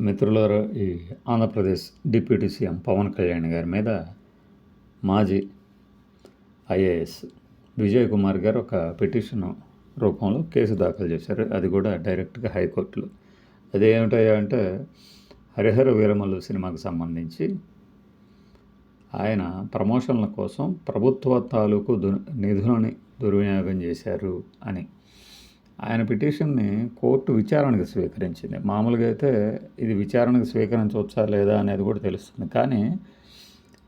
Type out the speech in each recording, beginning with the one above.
మిత్రులారా, ఈ Andhra Pradesh deputy CM Pawan Kalyan గారి మీద మాజీ ఐఏఎస్ విజయ్ కుమార్ గారు ఒక పిటిషన్ రూపంలో కేసు దాఖలు చేశారు. అది కూడా డైరెక్ట్గా హైకోర్టులో. అదేమిటయ్యా అంటే, హరిహర వీరమల్లు సినిమాకు సంబంధించి ఆయన ప్రమోషన్ల కోసం ప్రభుత్వ తాలూకు నిధులని దుర్వినియోగం చేశారు అని ఆయన పిటిషన్ని కోర్టు విచారణకు స్వీకరించింది. మామూలుగా అయితే ఇది విచారణకు స్వీకరించవచ్చా లేదా అనేది కూడా తెలుస్తుంది. కానీ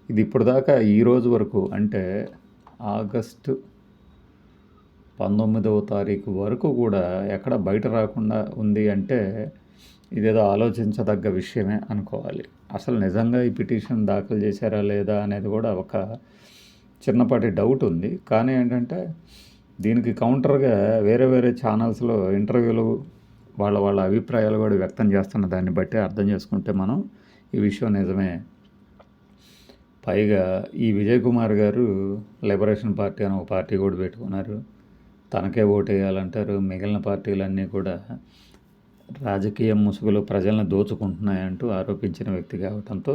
ఇది ఇప్పటిదాకా ఈ రోజు వరకు, అంటే ఆగస్టు 19వ తారీఖు వరకు కూడా ఎక్కడ బయట రాకుండా ఉంది. అంటే ఇదేదో ఆలోచించదగ్గ విషయమే అనుకోవాలి. అసలు నిజంగా ఈ పిటిషన్ దాఖలు చేశారా లేదా అనేది కూడా ఒక చిన్నపాటి డౌట్ ఉంది. కానీ ఏంటంటే, దీనికి కౌంటర్గా వేరే వేరే ఛానల్స్లో ఇంటర్వ్యూలు వాళ్ళ అభిప్రాయాలు కూడా వ్యక్తం చేస్తున్న దాన్ని బట్టి అర్థం చేసుకుంటే మనం ఈ విషయం నిజమే. పైగా ఈ విజయ్ కుమార్ గారు లిబరేషన్ పార్టీ అని ఒక పార్టీ కూడా పెట్టుకున్నారు. తనకే ఓటు వేయాలంటారు. మిగిలిన పార్టీలన్నీ కూడా రాజకీయ ముసుగులో ప్రజలను దోచుకుంటున్నాయంటూ ఆరోపించిన వ్యక్తి కావడంతో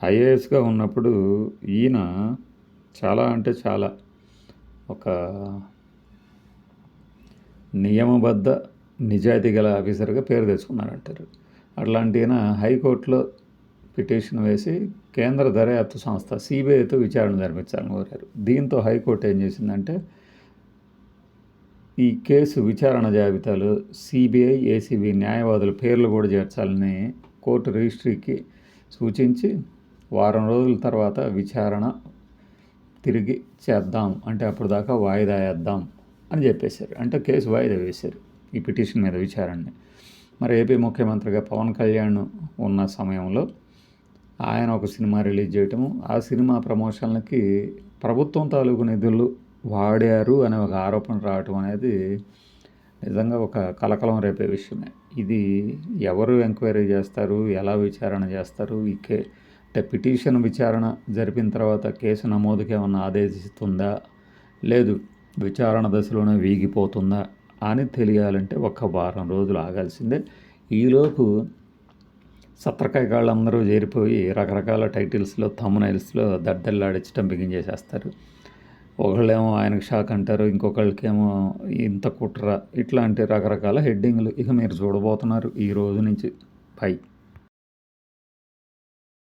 ఐఏఎస్గా ఉన్నప్పుడు ఈయన చాలా అంటే చాలా ఒక నియమబద్ధ నిజాయితీ గల ఆఫీసర్గా పేరు తెచ్చుకున్నారంటారు. అట్లాంటి ఈయన హైకోర్టులో పిటిషన్ వేసి కేంద్ర దర్యాప్తు సంస్థ సిబిఐతో విచారణ జరిపించాలని కోరారు. దీంతో హైకోర్టు ఏం చేసిందంటే, ఈ కేసు విచారణ జాబితాలో సిబిఐ, ఏసీబీ న్యాయవాదుల పేర్లు కూడా చేర్చాలని కోర్టు రిజిస్ట్రీకి సూచించి వారం రోజుల తర్వాత విచారణ తిరిగి చేద్దాం, అంటే అప్పుడు దాకా వాయిదా వేద్దాం అని చెప్పేశారు. అంటే కేసు వాయిదా వేశారు ఈ పిటిషన్ మీద విచారణని. మరి ఏపీ ముఖ్యమంత్రిగా పవన్ కళ్యాణ్ ఉన్న సమయంలో ఆయన ఒక సినిమా రిలీజ్ చేయటము, ఆ సినిమా ప్రమోషన్లకి ప్రభుత్వం తాలూకు నిధులు వాడారు అనే ఒక ఆరోపణ రావటం అనేది నిజంగా ఒక కలకలం రేపే విషయమే. ఇది ఎవరు ఎంక్వైరీ చేస్తారు, ఎలా విచారణ చేస్తారు, అంటే పిటిషన్ విచారణ జరిపిన తర్వాత కేసు నమోదుకి ఏమన్నా ఆదేశిస్తుందా, లేదు విచారణ దశలోనే వీగిపోతుందా అని తెలియాలంటే ఒక వారం రోజులు ఆగాల్సిందే. ఈలోపు సత్రకాయగాళ్ళందరూ చేరిపోయి రకరకాల టైటిల్స్లో, థంబ్నెయిల్స్లో దద్దల్లాడించడం బిగించేసేస్తారు. ఒకళ్ళేమో ఆయనకు షాక్ అంటారు, ఇంకొకళ్ళకేమో ఇంత కుట్ర, ఇట్లాంటి రకరకాల హెడ్డింగ్లు ఇక మీరు చూడబోతున్నారు ఈ రోజు నుంచి. పై